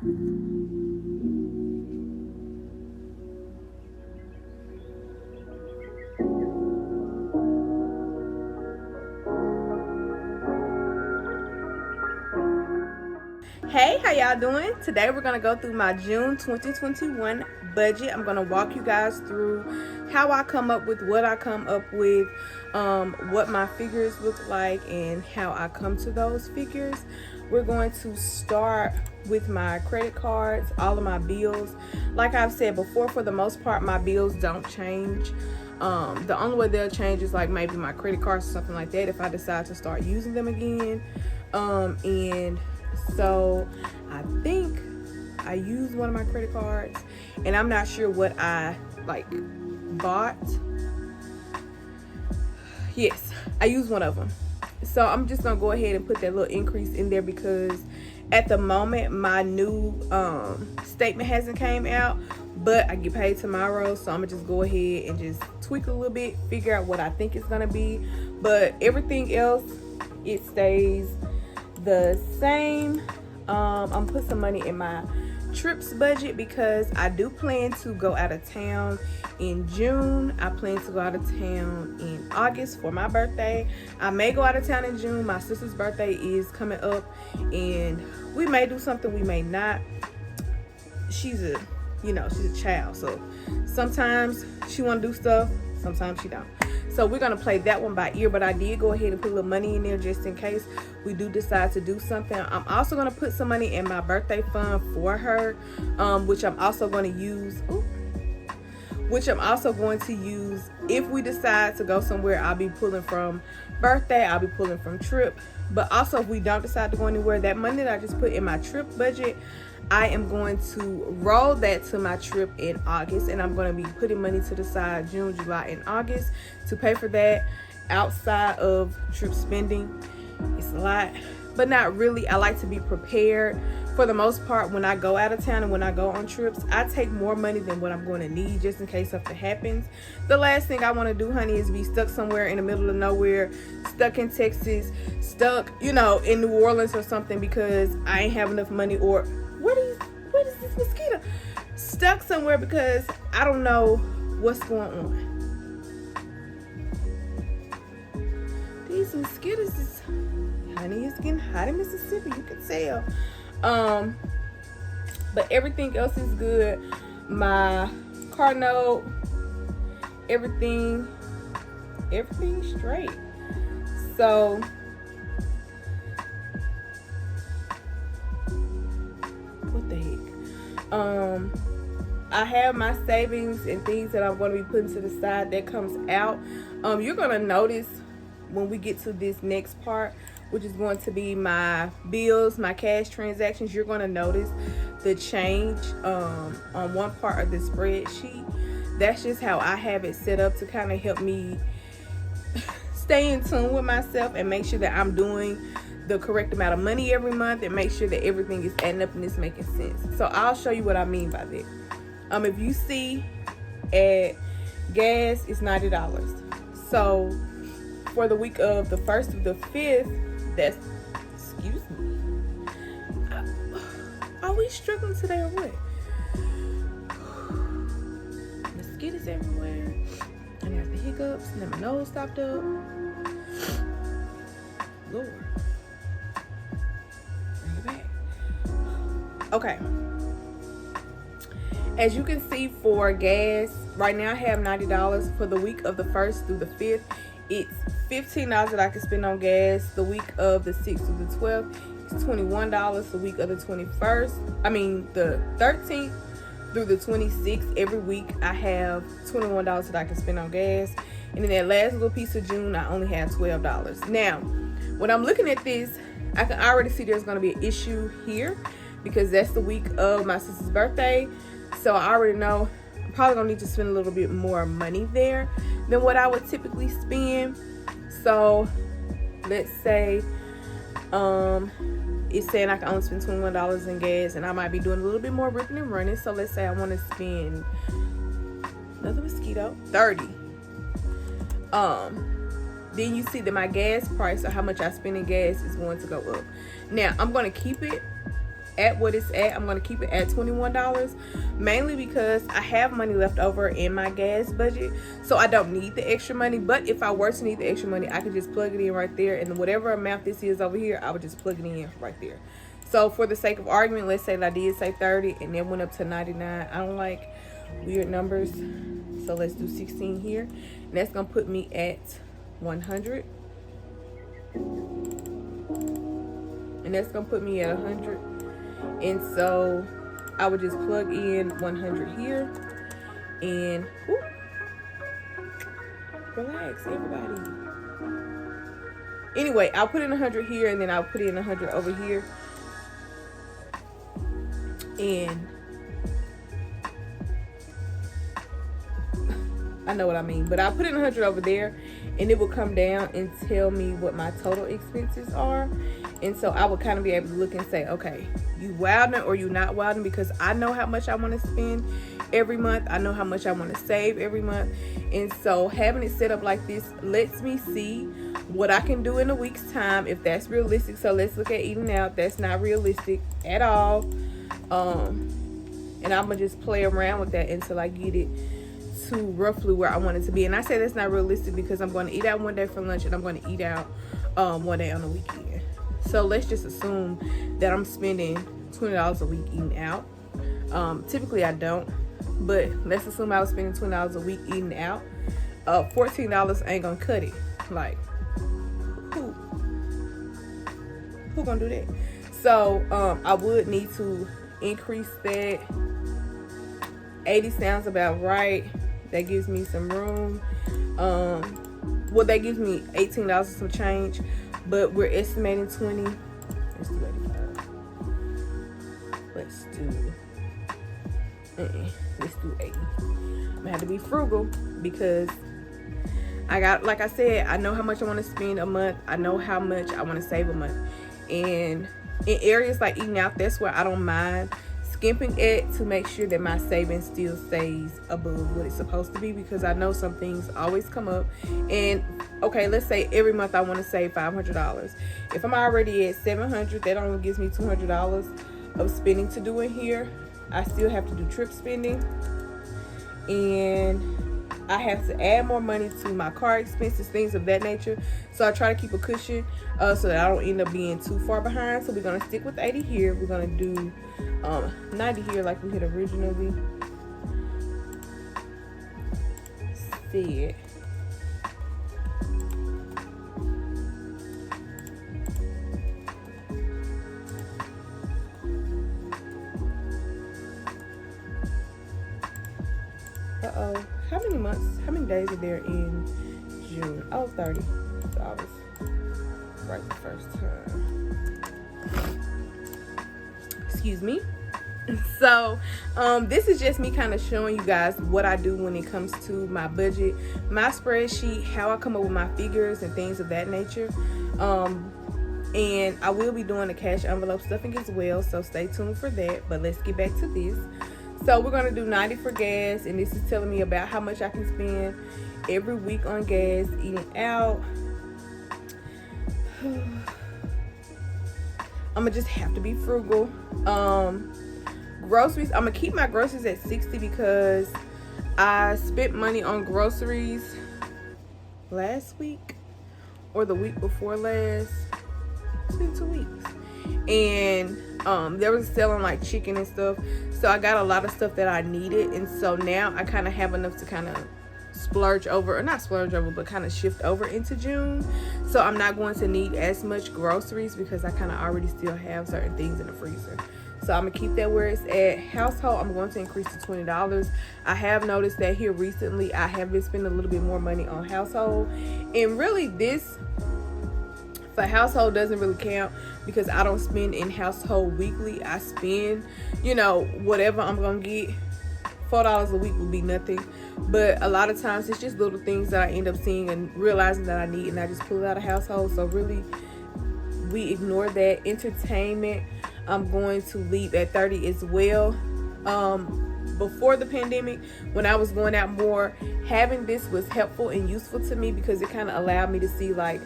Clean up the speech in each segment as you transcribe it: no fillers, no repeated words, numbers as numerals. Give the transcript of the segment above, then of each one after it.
Hey, how y'all doing? Today we're going to go through my June 2021 budget. I'm going to walk you guys through how I come up with what I come up with, what my figures look like, and how I come to those figures. We're going to start with my credit cards, all of my bills. Like I've said before, for the most part, my bills don't change. The only way they'll change is like maybe my credit cards or something like that if I decide to start using them again. And so I think I used one of my credit cards, and I'm not sure what I bought. Yes, I used one of them. So I'm just gonna go ahead and put that little increase in there because at the moment my new statement hasn't came out, but I get paid tomorrow, so I'm gonna just go ahead and just tweak a little bit, figure out what I think it's gonna be. But everything else, it stays the same. I'm put some money in my trips budget because I do plan to go out of town in June. I plan to go out of town in August for my birthday. I may go out of town in June. My sister's birthday is coming up, and we may do something, we may not. She's a child, so sometimes she want to do stuff, sometimes she don't. So we're going to play that one by ear, but I did go ahead and put a little money in there just in case we do decide to do something. I'm also going to put some money in my birthday fund for her, which I'm also going to use. If we decide to go somewhere. I'll be pulling from birthday, I'll be pulling from trip. But also if we don't decide to go anywhere, that money that I just put in my trip budget, I am going to roll that to my trip in August, and I'm going to be putting money to the side June, July, and August to pay for that outside of trip spending. It's a lot, but not really. I like to be prepared. For the most part, when I go out of town and when I go on trips, I take more money than what I'm going to need just in case something happens. The last thing I want to do, honey, is be stuck somewhere in the middle of nowhere, stuck in Texas, stuck, in New Orleans or something because I ain't have enough money, or what is this mosquito? Stuck somewhere because I don't know what's going on. These mosquitoes is, honey, it's getting hot in Mississippi, you can tell. But everything else is good. My car note, everything's straight. So what the heck? I have my savings and things that I'm going to be putting to the side that comes out. You're going to notice when we get to this next part, which is going to be my bills, my cash transactions, you're going to notice the change on one part of the spreadsheet. That's just how I have it set up to kind of help me stay in tune with myself and make sure that I'm doing the correct amount of money every month and make sure that everything is adding up and it's making sense. So I'll show you what I mean by that. If you see at gas, it's $90. So for the week of the 1st through the 5th, that's, excuse me, are we struggling today or what? Mosquitoes everywhere, and I have the hiccups, and then my nose stopped up. Lord, bring it back. Okay, as you can see, for gas right now I have $90. For the week of the 1st through the 5th, it's $15 that I can spend on gas. The week of the 6th through the 12th, it's $21. The week of the 13th through the 26th, every week I have $21 that I can spend on gas. And then that last little piece of June, I only have $12. Now, when I'm looking at this, I can already see there's going to be an issue here because that's the week of my sister's birthday. So I already know I'm probably going to need to spend a little bit more money there than what I would typically spend. So let's say it's saying I can only spend $21 in gas, and I might be doing a little bit more ripping and running. So let's say I want to spend, another mosquito, $30. Then you see that my gas price, or how much I spend in gas, is going to go up. Now I'm going to keep it at what it's at. I'm going to keep it at $21, mainly because I have money left over in my gas budget, so I don't need the extra money. But if I were to need the extra money, I could just plug it in right there, and whatever amount this is over here, I would just plug it in right there. So for the sake of argument, let's say that I did say 30 and then went up to 99. I don't like weird numbers, so let's do 16 here, and that's gonna put me at 100, and that's gonna put me at 100. And so I would just plug in 100 here, and whoop, relax everybody. Anyway, I'll put in 100 here, and then I'll put in 100 over here, and I know what I mean, but I'll put in 100 over there, and it will come down and tell me what my total expenses are. And so I would kind of be able to look and say, okay, you wilding or you not wilding, because I know how much I want to spend every month. I know how much I want to save every month. And so having it set up like this lets me see what I can do in a week's time, if that's realistic. So let's look at eating out. That's not realistic at all. And I'm gonna just play around with that until I get it to roughly where I want it to be. And I say that's not realistic because I'm going to eat out one day for lunch, and I'm going to eat out one day on the weekend. So let's just assume that I'm spending $20 a week eating out. Typically I don't, but let's assume I was spending $20 a week eating out. $14 ain't gonna cut it. Like, who gonna do that? So I would need to increase that. 80 sounds about right. That gives me some room. Well, that gives me $18 and some change, but we're estimating 20. Let's do 85. Let's do 80. I'm gonna have to be frugal because I got, like I said, I know how much I want to spend a month. I know how much I want to save a month. And in areas like eating out, that's where I don't mind skimping it to make sure that my savings still stays above what it's supposed to be, because I know some things always come up. And okay, let's say every month I want to save $500. If I'm already at $700, that only gives me $200 of spending to do in here. I still have to do trip spending, and I have to add more money to my car expenses, things of that nature. So I try to keep a cushion so that I don't end up being too far behind. So we're going to stick with 80 here. We're going to do 90 here like we had originally said. Uh-oh. How many days are there in June? Oh, 30. So I was right the first time. Excuse me. So this is just me kind of showing you guys what I do when it comes to my budget, my spreadsheet, how I come up with my figures and things of that nature. And I will be doing the cash envelope stuffing as well, so stay tuned for that. But let's get back to this. So we're going to do 90 for gas, and this is telling me about how much I can spend every week on gas, eating out. I'm going to just have to be frugal. Groceries, I'm going to keep my groceries at 60 because I spent money on groceries last week or the week before last. It's been 2 weeks. And there was a sale on like chicken and stuff, so I got a lot of stuff that I needed, and so now I kind of have enough to kind of splurge over, or not splurge over, but kind of shift over into June. So I'm not going to need as much groceries because I kind of already still have certain things in the freezer. So I'm gonna keep that where it's at. Household, I'm going to increase to $20. I have noticed that here recently I have been spending a little bit more money on household, and really this for household doesn't really count because I don't spend in household weekly. I spend, whatever I'm gonna get. $4 a week would be nothing, but a lot of times it's just little things that I end up seeing and realizing that I need, and I just pull it out of household. So really we ignore that. Entertainment, I'm going to leave at 30 as well. Before the pandemic, when I was going out more, having this was helpful and useful to me because it kind of allowed me to see like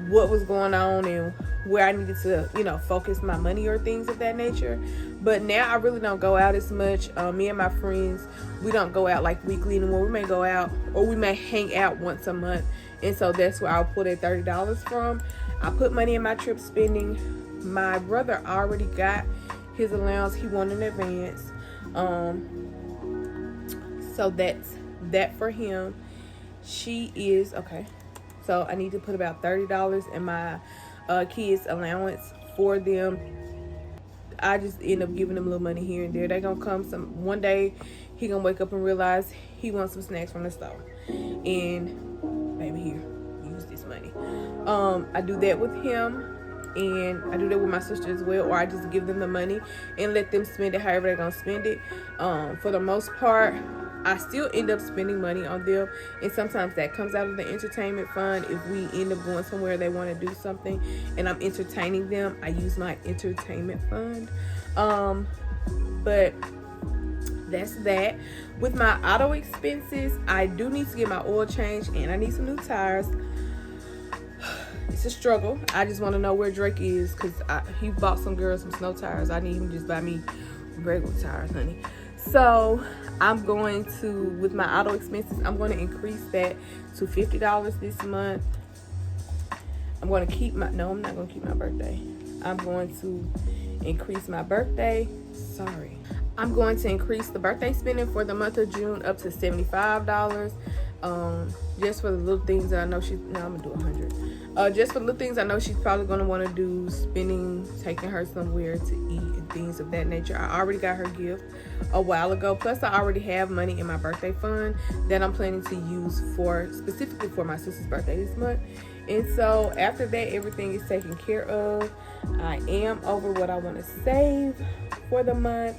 what was going on and where I needed to, focus my money or things of that nature. But now I really don't go out as much. Me and my friends, we don't go out like weekly anymore. We may go out or we may hang out once a month. And so that's where I'll pull that $30 from. I put money in my trip spending. My brother already got his allowance. He won in advance. So that's that for him. She is, okay. So I need to put about $30 in my kids' allowance for them. I just end up giving them a little money here and there. They gonna come one day he gonna wake up and realize he wants some snacks from the store. And baby, here, use this money. I do that with him, and I do that with my sister as well, or I just give them the money and let them spend it however they're gonna spend it. For the most part, I still end up spending money on them, and sometimes that comes out of the entertainment fund. If we end up going somewhere, they want to do something and I'm entertaining them, I use my entertainment fund. But that's that. With my auto expenses, I do need to get my oil changed and I need some new tires. It's a struggle. I just want to know where Drake is, because he bought some girls some snow tires. I need him to just buy me regular tires, honey. So I'm going to, with my auto expenses, I'm going to increase that to $50 this month. I'm going to keep I'm not going to keep my birthday. I'm going to increase my birthday. I'm going to increase the birthday spending for the month of June up to $75. Just for the little things that I know I'm going to do 100. Just for the little things I know she's probably going to want to do, spending, taking her somewhere to eat and things of that nature. I already got her gift a while ago. Plus, I already have money in my birthday fund that I'm planning to use specifically for my sister's birthday this month. And so after that, everything is taken care of. I am over what I want to save for the month.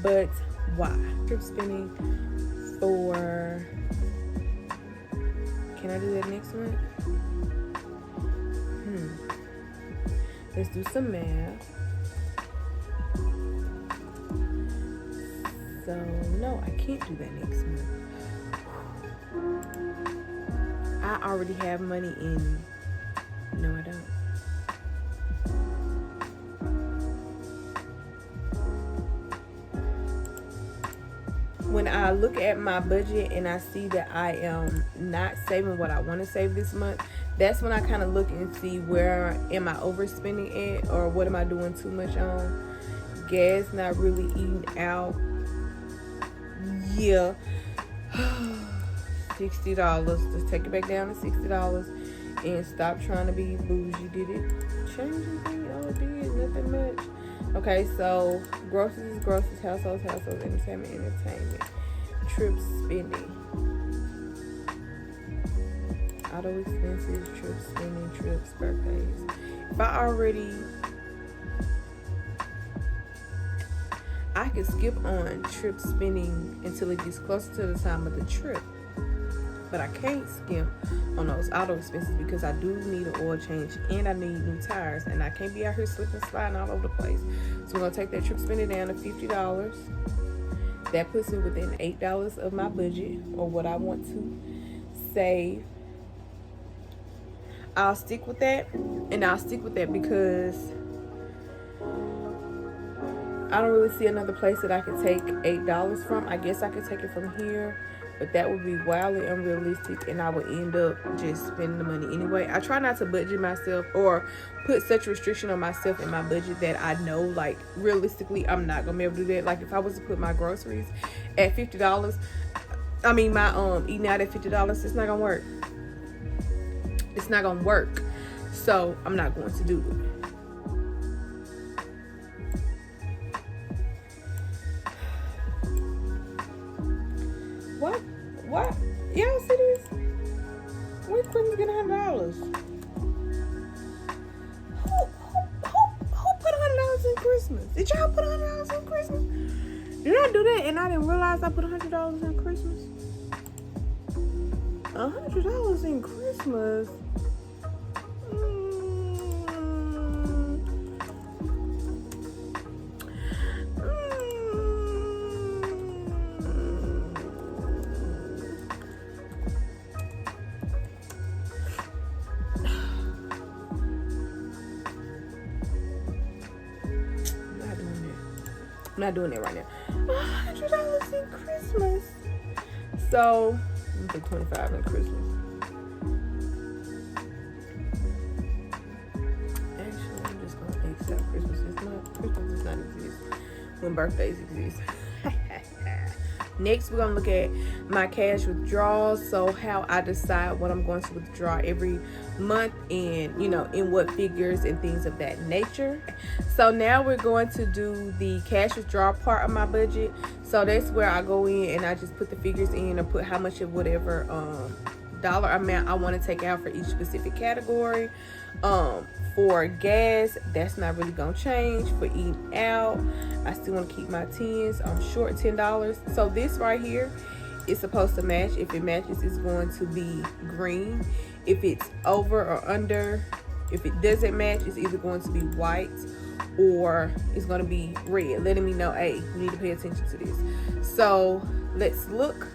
But why? Trip spending for... Can I do that next month? Let's do some math. So, no, I can't do that next month. I already have money in... No, I don't. When I look at my budget and I see that I am not saving what I want to save this month, that's when I kind of look and see where am I overspending at, or what am I doing too much on. Gas, not really eating out. Yeah. $60. Let's take it back down to $60 and stop trying to be bougie. Did it change anything? Oh, it did. Nothing much. Okay, so groceries, households, entertainment, trip spending, auto expenses, trip spending, trips, birthdays. If I could skip on trip spending until it gets closer to the time of the trip. But I can't skip on those auto expenses because I do need an oil change and I need new tires, and I can't be out here slipping, sliding all over the place. So we're going to take that trip spending down to $50. That puts me within $8 of my budget, or what I want to save. I'll stick with that, and I'll stick with that because I don't really see another place that I could take $8 from. I guess I could take it from here, but that would be wildly unrealistic, and I would end up just spending the money anyway. I try not to budget myself or put such restriction on myself in my budget that I know, like, realistically, I'm not gonna be able to do that. Like, if I was to put my groceries at $50, I mean, my eating out at $50, it's not gonna work. It's not gonna work. So I'm not going to do it. What? Y'all see this? When Christmas get $100? Who put $100 in Christmas? Did y'all put $100 in Christmas? Did I do that and I didn't realize I put $100 in Christmas? $100 in Christmas? I'm not doing it right now. $100 in Christmas. So I'm put 25 in Christmas. Actually, I'm just gonna accept Christmas. Christmas does not exist when birthdays exist. Next, we're gonna look at my cash withdrawals. So how I decide what I'm going to withdraw every month, and in what figures and things of that nature. So now we're going to do the cash withdrawal part of my budget. So that's where I go in and I just put the figures in, or put how much of whatever dollar amount I want to take out for each specific category. For gas, that's not really gonna change. For eating out, I still want to keep my 10s. I'm short $10. So this right here is supposed to match. If it matches, it's going to be green. If it's over or under, if it doesn't match, it's either going to be white or it's going to be red, letting me know, hey, you need to pay attention to this. So let's look.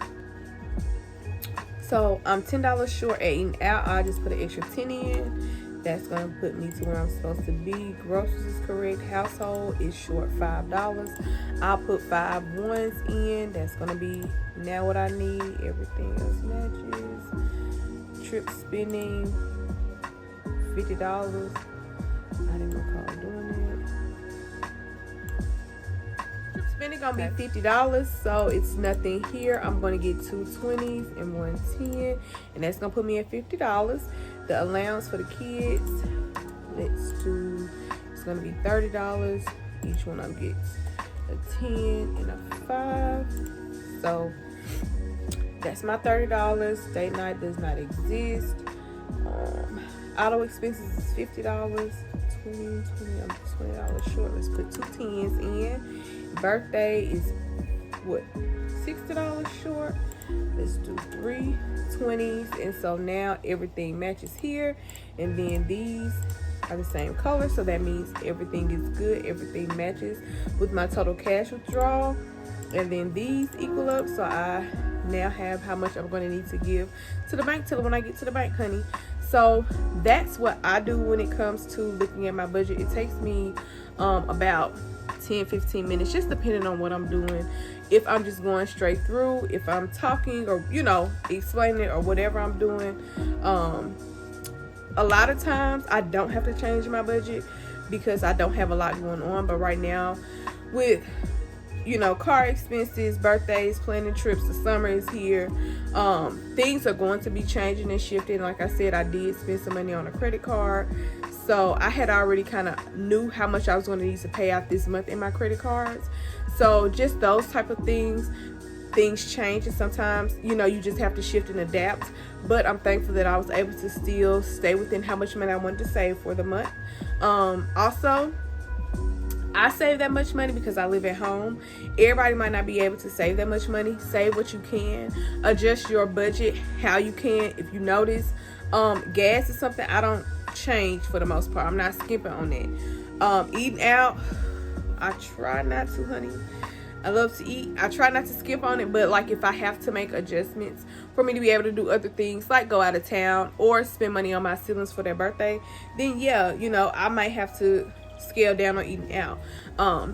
So I'm $10 short at eating out. I just put an extra 10 in. That's going to put me to where I'm supposed to be. Groceries is correct. Household is short $5. I'll put 5 ones in. That's going to be now what I need. Everything else matches. Trip spending, $50. I didn't recall doing it. Trip spending going to be $50. So it's nothing here. I'm going to get 2 20s and 1 10. And that's going to put me at $50. The allowance for the kids, it's going to be $30. Each one of them gets a 10 and a 5. So that's my $30. Date night does not exist. Auto expenses is $50. 20, I'm $20 short. Let's put 2 10s in. Birthday is what? $60 short. Let's do 3 20s. And so now everything matches here, and then these are the same color, so that means everything is good. Everything matches with my total cash withdrawal, and then these equal up. So I now have how much I'm going to need to give to the bank till when I get to the bank, honey. So that's what I do when it comes to looking at my budget. It takes me about 10-15 minutes, just depending on what I'm doing. If I'm just going straight through, if I'm talking or explaining it or whatever I'm doing. A lot of times I don't have to change my budget because I don't have a lot going on. But right now with car expenses, birthdays, planning trips, the summer is here, things are going to be changing and shifting. Like I said, I did spend some money on a credit card, so I had already kind of knew how much I was going to need to pay out this month in my credit cards. So just those type of things change, and sometimes you just have to shift and adapt. But I'm thankful that I was able to still stay within how much money I wanted to save for the month. Also, I save that much money because I live at home. Everybody might not be able to save that much money. Save what you can. Adjust your budget how you can. If you notice, gas is something I don't change for the most part. I'm not skimping on that. Eating out, I try not to, honey. I love to eat. I try not to skip on it, but like if I have to make adjustments for me to be able to do other things, like go out of town or spend money on my siblings for their birthday, then yeah, I might have to scale down on eating out.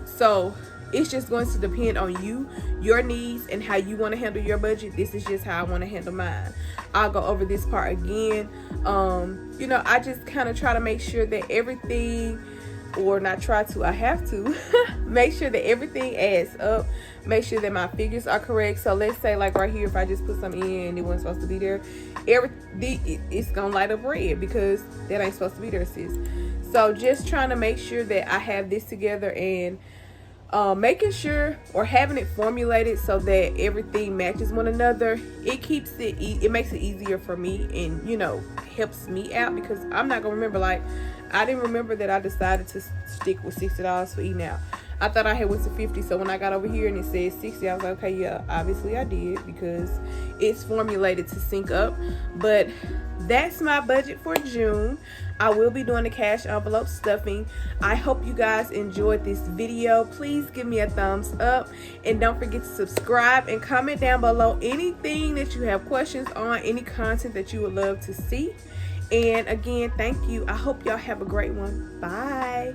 So it's just going to depend on you, your needs, and how you want to handle your budget. This is just how I want to handle mine. I'll go over this part again. I just kind of try to make sure that everything, or not try to, I have to make sure that everything adds up, make sure that my figures are correct. So let's say like right here, if I just put some in and it wasn't supposed to be there, it's gonna light up red because that ain't supposed to be there, sis. So just trying to make sure that I have this together, and making sure or having it formulated so that everything matches one another. It keeps it makes it easier for me, and helps me out, because I'm not gonna remember. Like, I didn't remember that I decided to stick with $60 for eating out. I thought I had went to 50. So when I got over here and it said 60, I was like, okay, yeah, obviously I did, because it's formulated to sync up. But that's my budget for June. I will be doing the cash envelope stuffing. I hope you guys enjoyed this video. Please give me a thumbs up, and don't forget to subscribe and comment down below anything that you have questions on, any content that you would love to see. And again, thank you. I hope y'all have a great one. Bye.